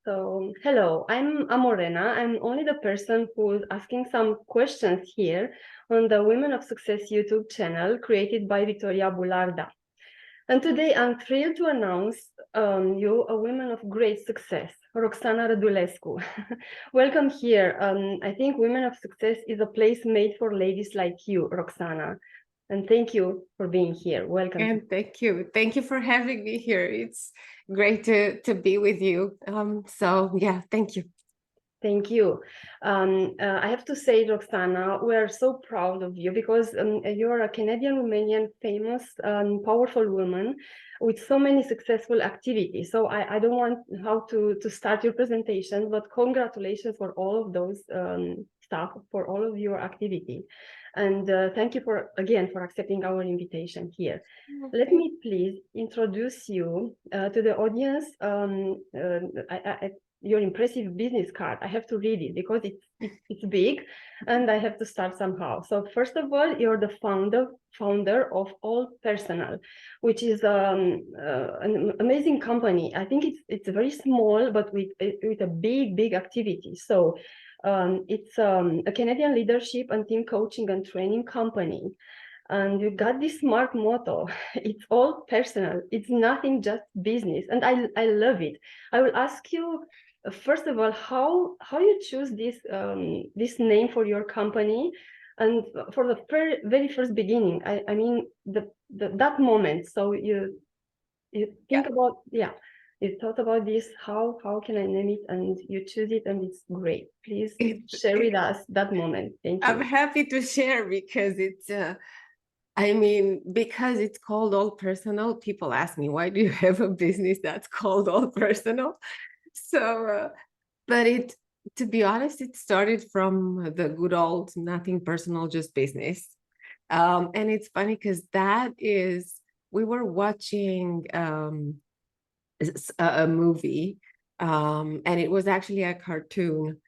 Hello, I'm Amorena. I'm only the person who's asking some questions here on the Women of Success YouTube channel created by Victoria Bularda. And today I'm thrilled to announce you a woman of great success, Roxana Radulescu. Welcome here. I think Women of Success is a place made for ladies like you, Roxana. And thank you for being here. Welcome. And thank you. Thank you for having me here. It's great to be with you. Yeah, thank you. Thank you. I have to say, Roxana, we are so proud of you because you're a Canadian-Romanian famous, powerful woman with so many successful activities. So I don't want how to start your presentation, but congratulations for all of those stuff, for all of your activity. And thank you again for accepting our invitation here. Okay. Let me please introduce you to the audience. Your impressive business card. I have to read it because it's big, and I have to start somehow. So first of all, you're the founder of All Personal, which is an amazing company. I think it's very small, but with a big activity. So it's a Canadian leadership and team coaching and training company. And you got this smart motto, it's all personal, it's nothing just business, and I love it. I will ask you first of all how you choose this name for your company, and for the very first beginning. I mean that moment. So you think about, you thought about this, how can I name it, and you choose it, and it's great. Please share with us that moment. Thank you. I'm happy to share because it's because it's called All Personal. People ask me, why do you have a business that's called All Personal? So but to be honest, it started from the good old nothing personal, just business. And it's funny because we were watching a movie, and it was actually a cartoon.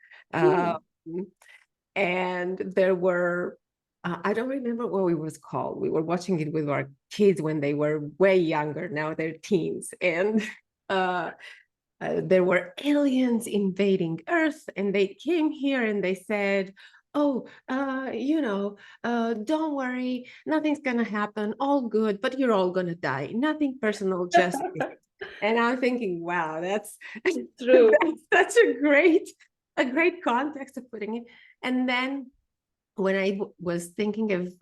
And there were, I don't remember what it was called. We were watching it with our kids when they were way younger. Now they're teens. And there were aliens invading Earth, and they came here and they said, oh, don't worry, nothing's gonna happen, all good, but you're all gonna die, nothing personal, just and I'm thinking, wow, that's true. That's such a great context of putting it. And then when I was thinking of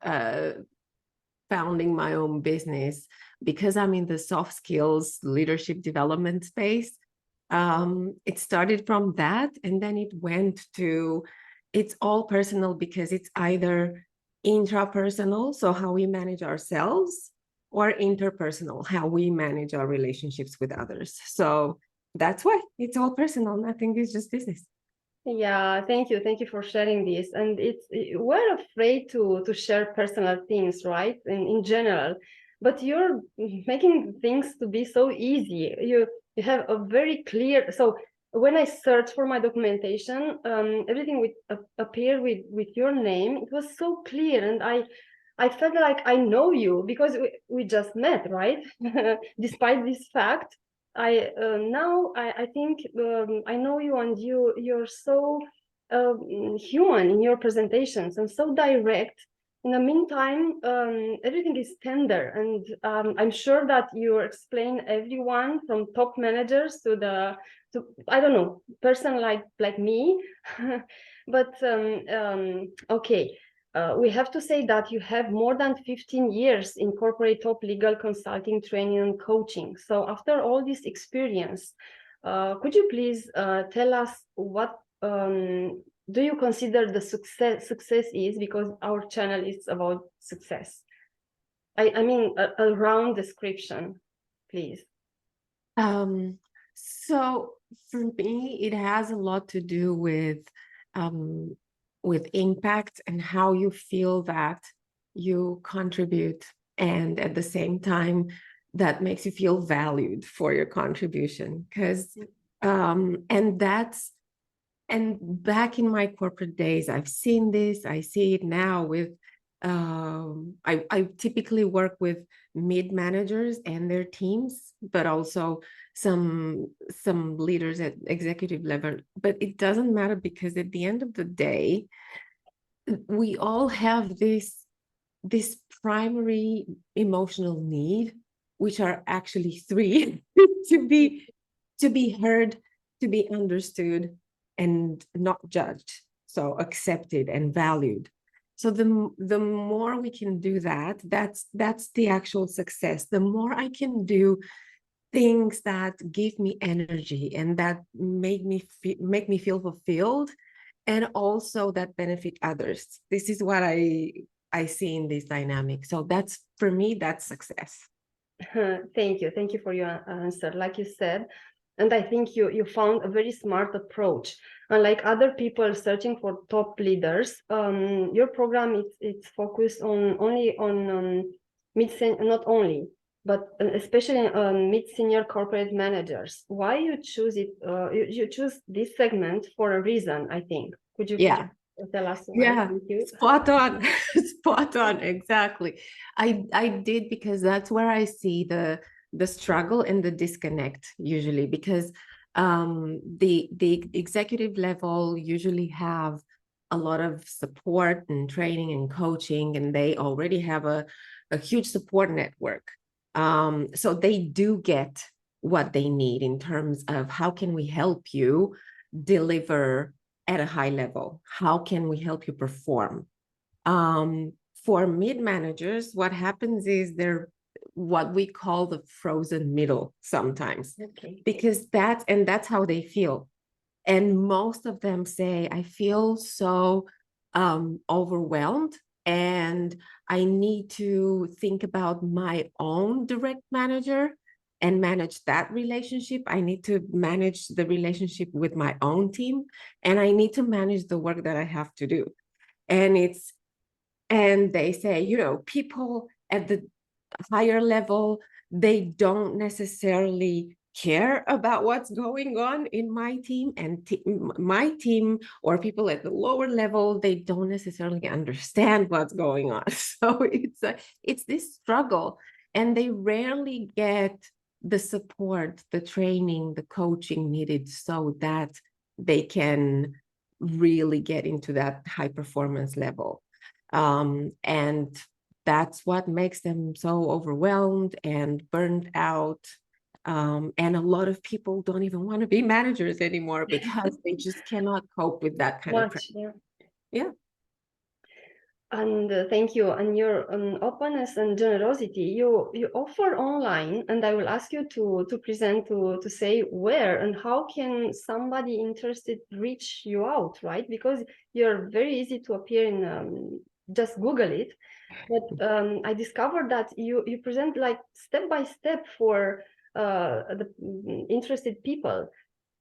founding my own business, because I'm in the soft skills leadership development space, it started from that, and then it went to, it's all personal because it's either intrapersonal, so how we manage ourselves, or interpersonal, how we manage our relationships with others. So that's why it's all personal. Nothing is just business. Yeah, thank you for sharing this. And we're afraid to share personal things, right? In general, but you're making things to be so easy. You have a very clear. So when I searched for my documentation, everything would appear with your name. It was so clear, and I felt like I know you because we just met, right? Despite this fact, I think I know you, and you're so human in your presentations and so direct. In the meantime, everything is tender, and I'm sure that you explain everyone from top managers to I don't know, person like me. But okay. We have to say that you have more than 15 years in corporate top legal consulting, training, and coaching. So after all this experience, could you please tell us what do you consider the success is? Because our channel is about success. I mean, a round description, please. So for me, it has a lot to do with impact and how you feel that you contribute, and at the same time that makes you feel valued for your contribution. Because and back in my corporate days, I've seen this, I see it now with I typically work with mid managers and their teams, but also some leaders at executive level, but it doesn't matter, because at the end of the day, we all have this primary emotional need, which are actually three: to be heard, to be understood, and not judged, so accepted and valued. So the more we can do that, that's the actual success. The more I can do things that give me energy and that make me feel fulfilled, and also that benefit others. This is what I see in this dynamic. So that's, for me, that's success. Thank you for your answer. Like you said, and I think you found a very smart approach. Unlike other people searching for top leaders, your program it's focused on only on not only, but especially on mid-senior corporate managers. Why you choose it? You choose this segment for a reason, I think. Could you tell us why? Yeah, Thank you. spot on. Spot on, exactly. I did, because that's where I see the struggle and the disconnect usually, because the executive level usually have a lot of support and training and coaching, and they already have a huge support network. So they do get what they need in terms of how can we help you deliver at a high level? How can we help you perform? For mid managers, what happens is they're what we call the frozen middle sometimes, because that's how they feel. And most of them say, I feel so overwhelmed, and I need to think about my own direct manager and manage that relationship. I need to manage the relationship with my own team, and I need to manage the work that I have to do. And they say, people at the higher level, they don't necessarily care about what's going on in my team, and my team, or people at the lower level, they don't necessarily understand what's going on. So it's this struggle, and they rarely get the support, the training, the coaching needed so that they can really get into that high performance level. And that's what makes them so overwhelmed and burned out. And a lot of people don't even want to be managers anymore because they just cannot cope with that kind of pressure. Yeah. And thank you. And your openness and generosity, you offer online, and I will ask you to present, to say where and how can somebody interested reach you out, right? Because you're very easy to appear in, just Google it. But I discovered that you present like step by step for the interested people.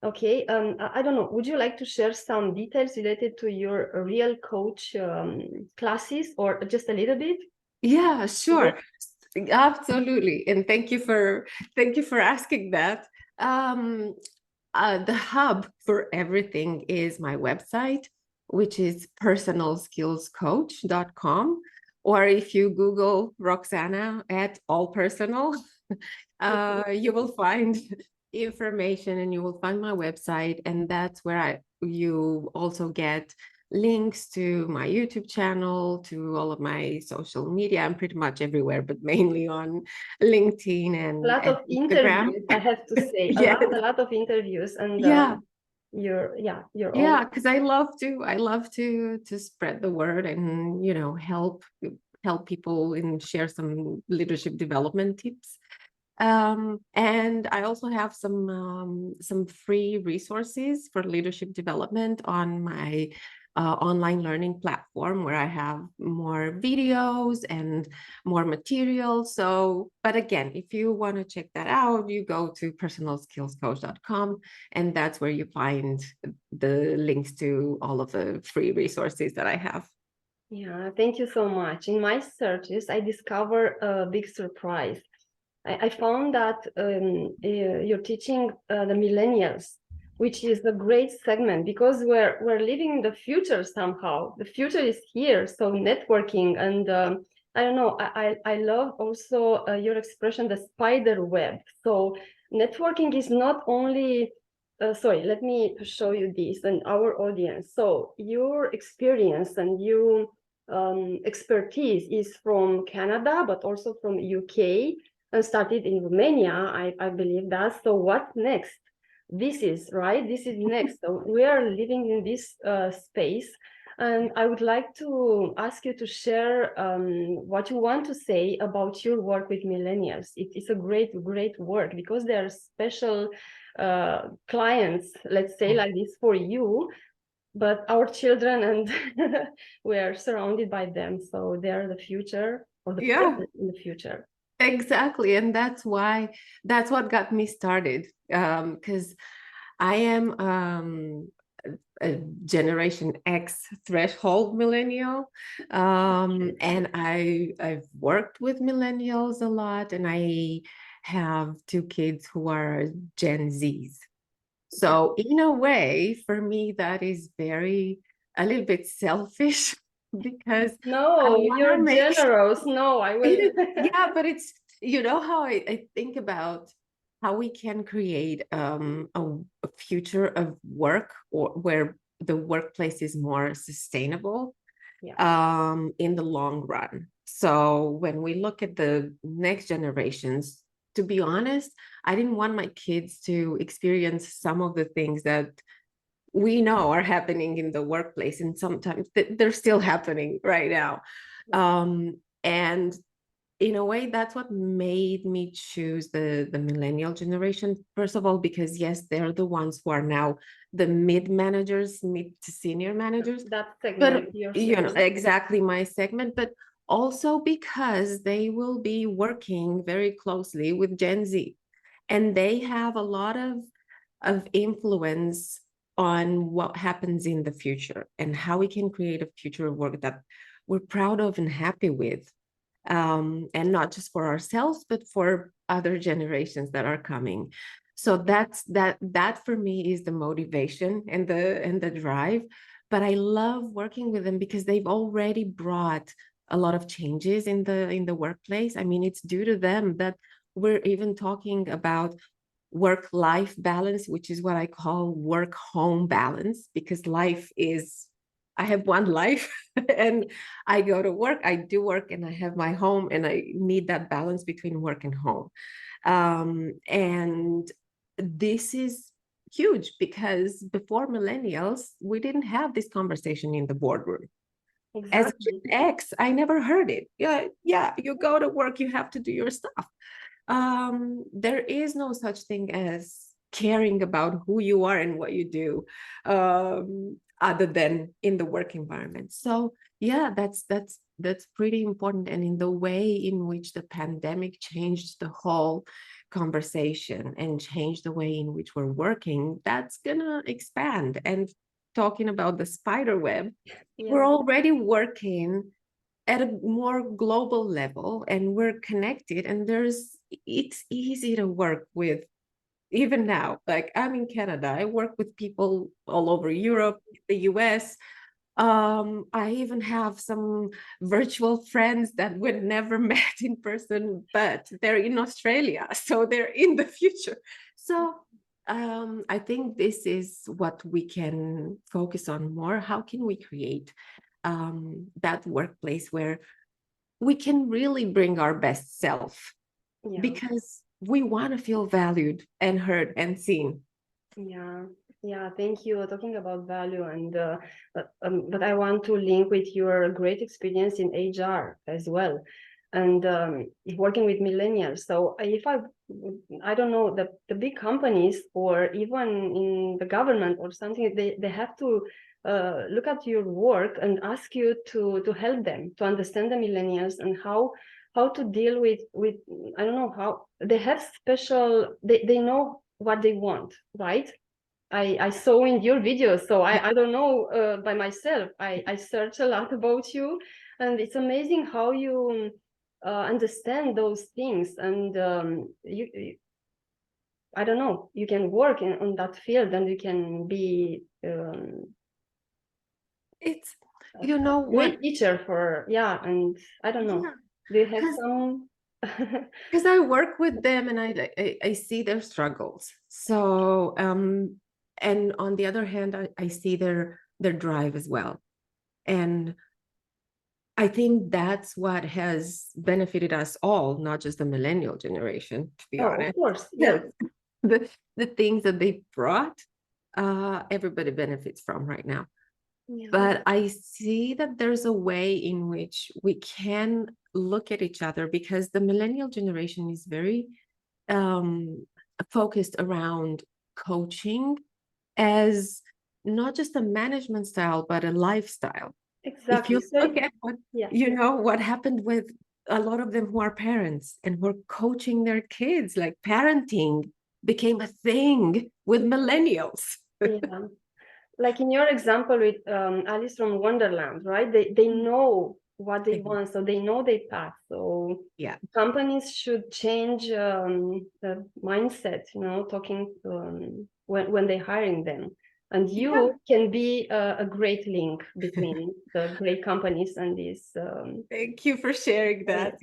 Okay, I don't know. Would you like to share some details related to your real coach classes, or just a little bit? Yeah, sure. Absolutely. And thank you for asking that. The hub for everything is my website, which is personalskillscoach.com. Or if you Google Roxana at all personal, you will find information, and you will find my website. And that's where you also get links to my YouTube channel, to all of my social media. I'm pretty much everywhere, but mainly on LinkedIn and a lot of Instagram. interviews, I have to say. Yes. A lot of interviews, and you're because I love to spread the word, and help people and share some leadership development tips. And I also have some free resources for leadership development on my online learning platform, where I have more videos and more material. So, but again, if you want to check that out, you go to personalskillscoach.com, and that's where you find the links to all of the free resources that I have. Yeah, thank you so much. In my searches, I discovered a big surprise. I found that you're teaching the millennials, which is a great segment, because we're living in the future somehow. The future is here, so networking, and I don't know. I love also your expression, the spider web. So networking is not only, sorry, let me show you this and our audience. So your experience and your expertise is from Canada, but also from UK, and started in Romania, I believe that. So what next? This is right. This is next. So we are living in this space, and I would like to ask you to share what you want to say about your work with millennials. It's a great, great work because they are special clients, let's say like this for you, but our children and we are surrounded by them. So they are the future or the Yeah, present in the future. exactly. And that's what got me started. Because I am a Generation X threshold millennial. And I've worked with millennials a lot, and I have two kids who are Gen Zs. Yeah. So in a way, for me, that is a little bit selfish because I No, want to you're make generous. No, I will. yeah, but it's how I think about how we can create a future of work or where the workplace is more sustainable Yeah. in the long run. So when we look at the next generations, to be honest, I didn't want my kids to experience some of the things that we know are happening in the workplace, and sometimes they're still happening right now. And in a way, that's what made me choose the millennial generation. First of all, because yes, they're the ones who are now the mid managers, mid to senior managers. That But segment, your segment. exactly my segment, but also because they will be working very closely with Gen Z, and they have a lot of influence on what happens in the future and how we can create a future of work that we're proud of and happy with, and not just for ourselves, but for other generations that are coming. So that for me is the motivation and the drive. But I love working with them because they've already brought a lot of changes in the workplace. I mean, it's due to them that we're even talking about work-life balance, which is what I call work-home balance, because life is, I have one life and I go to work, I do work, and I have my home, and I need that balance between work and home. And this is huge because before millennials, we didn't have this conversation in the boardroom. As Exactly. Gen X, I never heard it. Yeah, you go to work, you have to do your stuff. There is no such thing as caring about who you are and what you do, other than in the work environment. So yeah, that's pretty important. And in the way in which the pandemic changed the whole conversation and changed the way in which we're working, that's gonna expand. And talking about the spider web, we're Yeah. already working at a more global level, and we're connected, and it's easy to work with. Even now, like, I'm in Canada, I work with people all over Europe, the US. I even have some virtual friends that we never met in person, but they're in Australia, so they're in the future. So I think this is what we can focus on more. How can we create that workplace where we can really bring our best self, Yeah. because we want to feel valued and heard and seen. Yeah, yeah, thank you. Talking about value and but I want to link with your great experience in HR as well, and working with millennials. So if I don't know, the big companies or even in the government or something, they have to look at your work and ask you to help them to understand the millennials and how to deal with I don't know how they have special they know what they want, right? I saw in your videos, so I don't know by myself. I search a lot about you, and it's amazing how you understand those things. And I don't know, you can work on that field, and you can be It's a you know great what teacher for, yeah. And I don't know, yeah, do you have because some? Because I work with them and I see their struggles. So and on the other hand, I see their drive as well. And I think that's what has benefited us all, not just the millennial generation, to be Oh, of honest. course. Yeah. The, the things that they brought, everybody benefits from right now. Yeah. But I see that there's a way in which we can look at each other, because the millennial generation is very um, focused around coaching as not just a management style, but a lifestyle. If Exactly. you So, look at what, yeah. what happened with a lot of them who are parents and were coaching their kids, like parenting became a thing with millennials. Yeah. Like in your example with Alice from Wonderland, right? They know what they want, so they know their path. So Yeah. companies should change the mindset, talking when they're hiring them. And Yeah. you can be a great link between the great companies and these. Thank you for sharing Yeah. that.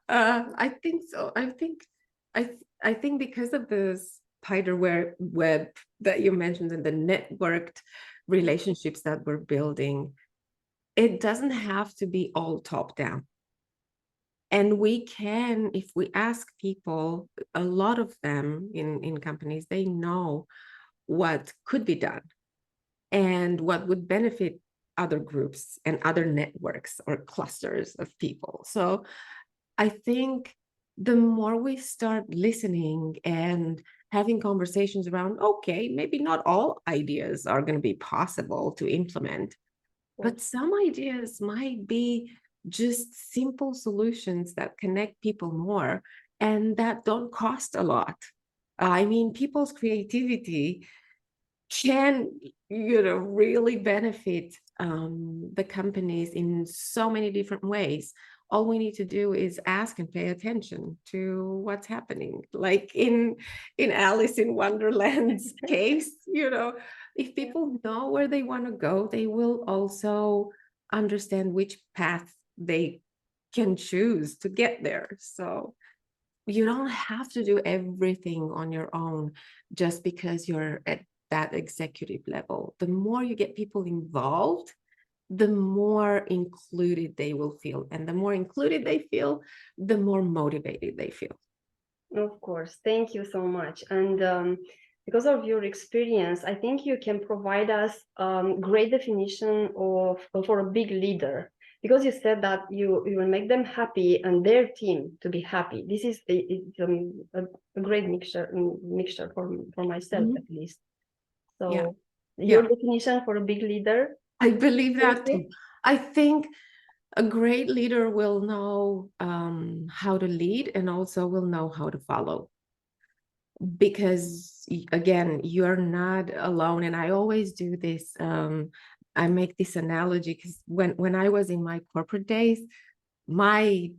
Yeah. I think so. I think because of the spider web that you mentioned and the networked relationships that we're building, it doesn't have to be all top down. And we can, if we ask people, a lot of them in companies, they know what could be done and what would benefit other groups and other networks or clusters of people. So I think the more we start listening and having conversations around, okay, maybe not all ideas are going to be possible to implement, but some ideas might be just simple solutions that connect people more and that don't cost a lot. I mean, people's creativity can, really benefit the companies in so many different ways. All we need to do is ask and pay attention to what's happening. Like in Alice in Wonderland's case, if people know where they want to go, they will also understand which path they can choose to get there. So you don't have to do everything on your own just because you're at that executive level. The more you get people involved, the more included they will feel. And the more included they feel, the more motivated they feel. Of course. Thank you so much. And because of your experience, I think you can provide us great definition of for a big leader. Because you said that you will make them happy and their team to be happy. This is a great mixture for myself at least. Yeah. So your Yeah. definition for a big leader. I believe that too. I think a great leader will know how to lead and also will know how to follow. Because again, you're not alone. And I always do this. I make this analogy because when I was in my corporate days, my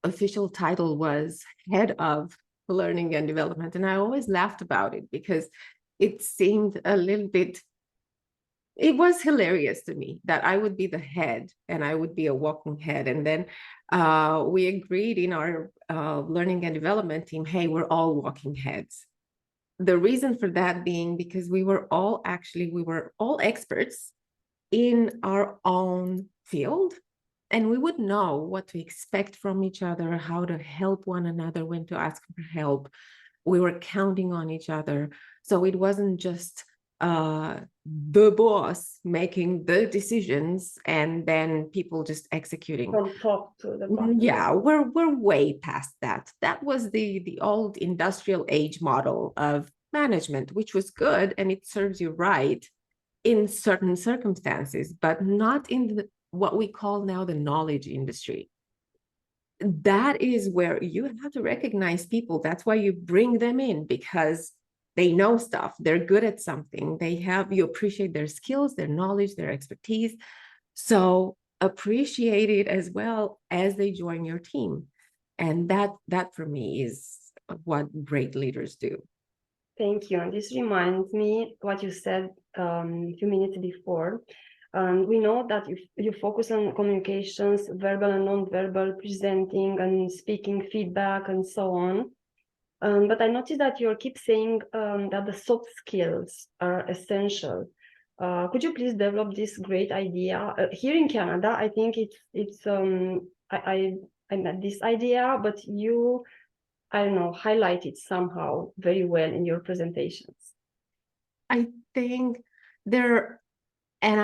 official title was head of learning and development. And I always laughed about it because it seemed a little bit, it was hilarious to me that I would be the head and I would be a walking head. And then we agreed in our learning and development team, hey, we're all walking heads. The reason for that being because we were all experts in our own field, and we would know what to expect from each other, how to help one another, when to ask for help. We were counting on each other. So it wasn't just the boss making the decisions and then people just executing. From top to the bottom. Yeah, we're way past that. That was the old industrial age model of management, which was good and it serves you right in certain circumstances, but not in what we call now the knowledge industry. That is where you have to recognize people. That's why you bring them in, because they know stuff, they're good at something, you appreciate their skills, their knowledge, their expertise. So appreciate it as well as they join your team. And that for me is what great leaders do. Thank you. And this reminds me what you said a few minutes before. And we know that you focus on communications, verbal and non-verbal, presenting and speaking, feedback, and so on. But I noticed that you keep saying that the soft skills are essential. Could you please develop this great idea? Here in Canada, I think I met this idea, but you, I don't know, highlight it somehow very well in your presentations. I think there, and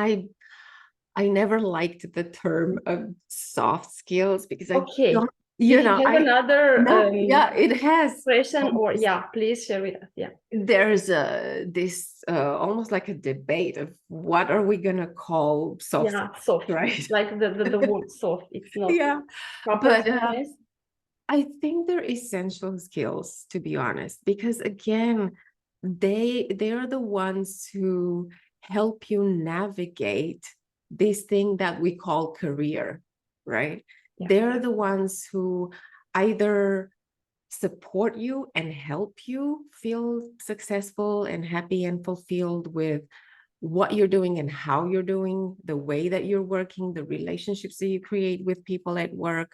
I never liked the term of soft skills because I Okay. don't, If you have another no, yeah, it has. question, or yeah, please share with us. Yeah. There's this almost like a debate of what are we gonna call soft Yeah, skills, soft. right? Like the word soft. It's not Yeah, proper but softness. I think they're essential skills, to be honest, because again, they are the ones who help you navigate this thing that we call career, right? Yeah. They're the ones who either support you and help you feel successful and happy and fulfilled with what you're doing and how you're doing, the way that you're working, the relationships that you create with people at work.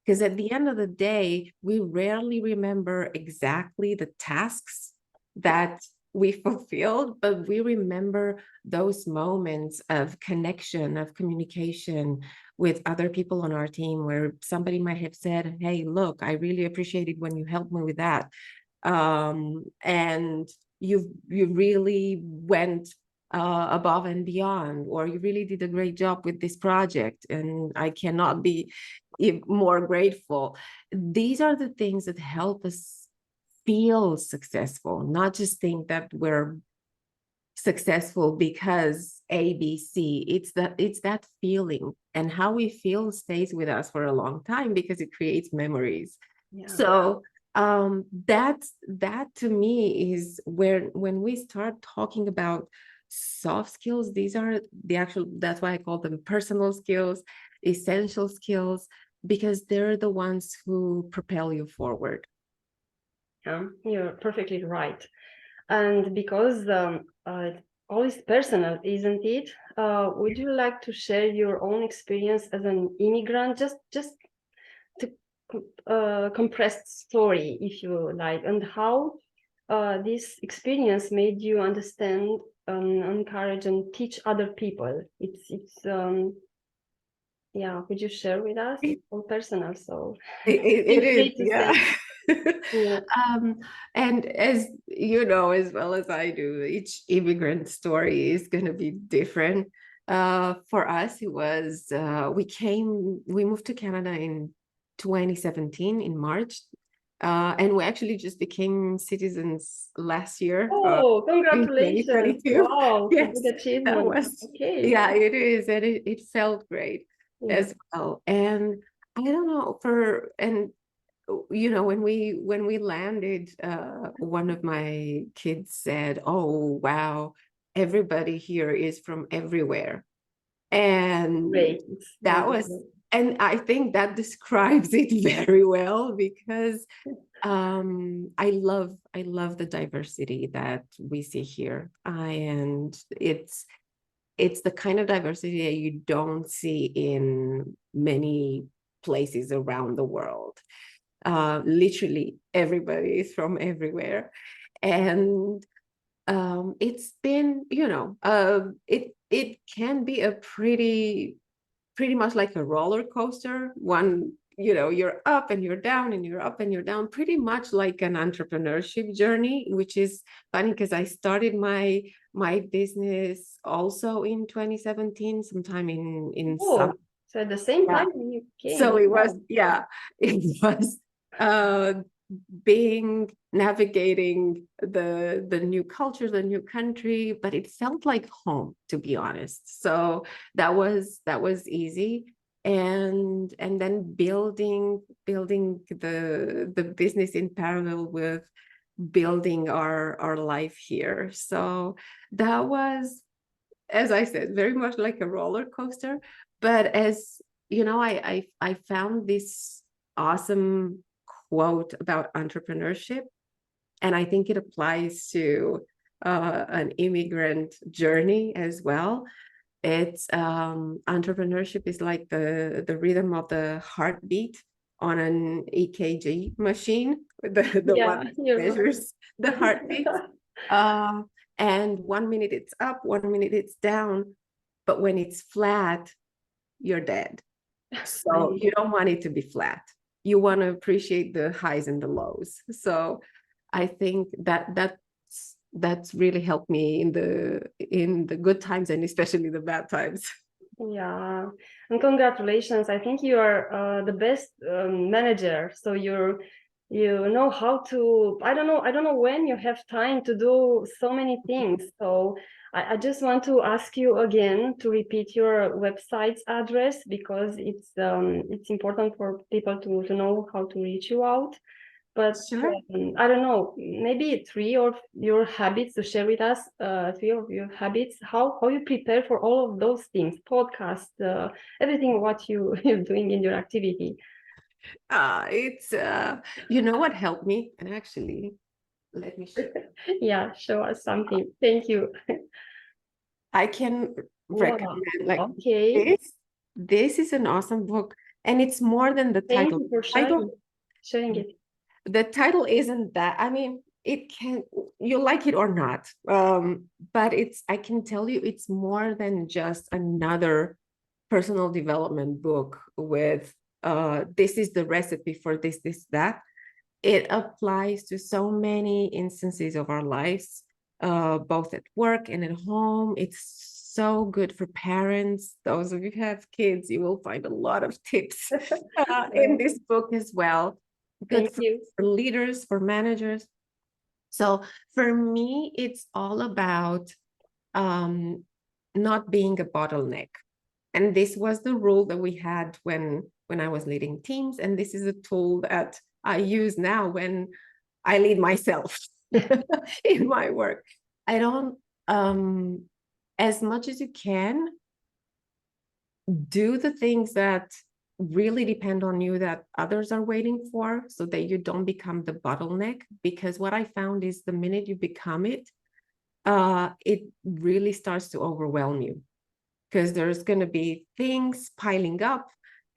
Because at the end of the day, we rarely remember exactly the tasks that we fulfilled, but we remember those moments of connection, of communication with other people on our team where somebody might have said, hey, look, I really appreciated when you helped me with that. And you really went above and beyond, or you really did a great job with this project, and I cannot be more grateful. These are the things that help us feel successful, not just think that we're successful because ABC. It's that feeling, and how we feel stays with us for a long time because it creates memories. Yeah. So that to me is where, when we start talking about soft skills, these are the actual, that's why I call them personal skills, essential skills, because they're the ones who propel you forward. Yeah, you're perfectly right. And because all is personal, isn't it? Would you like to share your own experience as an immigrant? Just to compressed story, if you like, and how this experience made you understand, encourage, and teach other people. It's yeah. Could you share with us? It's all personal, so It feel is, free to yeah. say. Yeah. And as you know, as well as I do, each immigrant story is going to be different. For us, it was, we moved to Canada in 2017 in March. And we actually just became citizens last year, Oh, in congratulations! 2022. Wow, it's a Yes, big that achievement. was, Okay. yeah, it is. And it felt great Yeah. as well. And I don't know, you know, when we landed, one of my kids said, oh wow, everybody here is from everywhere. And Great. It's that was, wonderful. and I think that describes it very well, because I love the diversity that we see here. And it's the kind of diversity that you don't see in many places around the world. Literally everybody is from everywhere. And it's been, you know, it can be a pretty much like a roller coaster. One, you know, you're up and you're down and you're up and you're down, pretty much like an entrepreneurship journey, which is funny because I started my business also in 2017, sometime in Oh, summer. so at the same Yeah. time when you So came. it was, Wow. yeah, it was uh navigating the new culture, the new country, but it felt like home, to be honest. So that was easy. And then building the business in parallel with building our life here. So that was, as I said, very much like a roller coaster. But as you know, I found this awesome quote about entrepreneurship, and I think it applies to an immigrant journey as well. It's entrepreneurship is like the rhythm of the heartbeat on an EKG machine, the one Yeah, that you're right. measures the heartbeat. Uh, and 1 minute it's up, 1 minute it's down, but when it's flat, you're dead. So you don't want it to be flat. You want to appreciate the highs and the lows. So I think that's really helped me in the good times and especially the bad times. Yeah, and congratulations. I think you are the best manager. So you know how to, I don't know when you have time to do so many things. So I just want to ask you again to repeat your website's address because it's important for people to know how to reach you out. But Sure. I don't know, maybe three of your habits to share with us, three of your habits, how you prepare for all of those things, podcast, everything what you're doing in your activity. It's you know what helped me? And actually, let me share. Yeah, show us something. Thank you. I can Wow. recommend like Okay. this. This is an awesome book, and it's more than the Thank title. you for Title sharing it. the title isn't that. I mean, it can you like it or not. But it's I can tell you it's more than just another personal development book with this is the recipe for this, that. It applies to so many instances of our lives, both at work and at home. It's so good for parents. Those of you who have kids, you will find a lot of tips in this book as well. Good Thank you. for leaders, for managers. So for me, it's all about um, not being a bottleneck. And this was the rule that we had when I was leading teams, and this is a tool that I use now when I lead myself in my work. I don't as much as you can do the things that really depend on you that others are waiting for so that you don't become the bottleneck, because what I found is the minute you become it, it really starts to overwhelm you because there's going to be things piling up,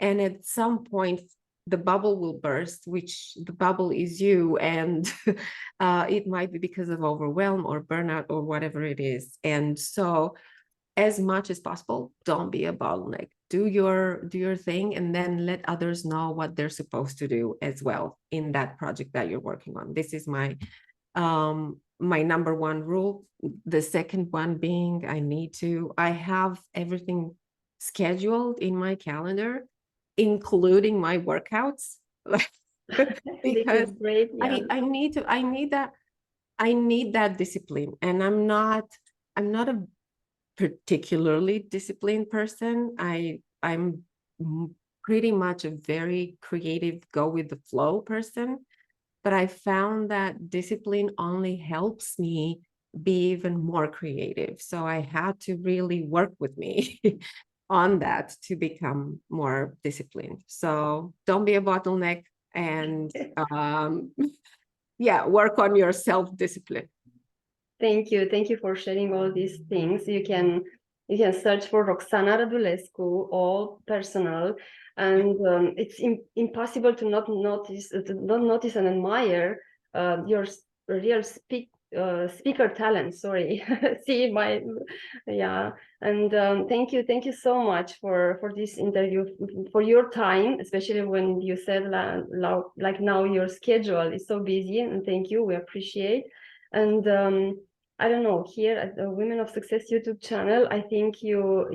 and at some point the bubble will burst, which the bubble is you, and it might be because of overwhelm or burnout or whatever it is. And so as much as possible, don't be a bottleneck. Do your thing, and then let others know what they're supposed to do as well in that project that you're working on. This is my number one rule. The second one being I have everything scheduled in my calendar, including my workouts. This is Because great. Yeah. I need that discipline. And I'm not a particularly disciplined person. I'm pretty much a very creative, go with the flow person, but I found that discipline only helps me be even more creative. So I had to really work with me on that to become more disciplined. So don't be a bottleneck, and yeah, work on your self-discipline. Thank you. Thank you for sharing all these things. You can search for Roxana Radulescu, all personal, and it's impossible to not notice and admire your real speaker talent. Sorry, see my yeah. And thank you so much for this interview, for your time, especially when you said like now your schedule is so busy. And thank you. We appreciate. And I don't know, here at the Women of Success YouTube channel, I think your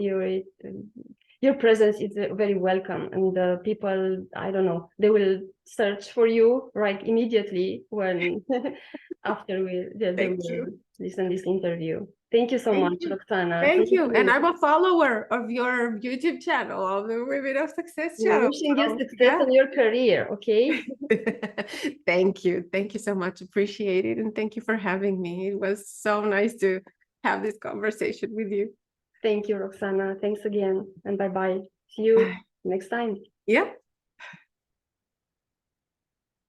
presence is very welcome, and the people, I don't know, they will search for you right immediately when after they Thank will you. listen this interview. Thank you so Thank much, you. Roxana. Thank Thank you. And you. I'm a follower of your YouTube channel, of the Women of Success We're channel. wishing you So, success yeah. in your career, okay? Thank you. Thank you so much. Appreciate it. And thank you for having me. It was so nice to have this conversation with you. Thank you, Roxana. Thanks again, and bye-bye. See you Bye. next time. Yeah.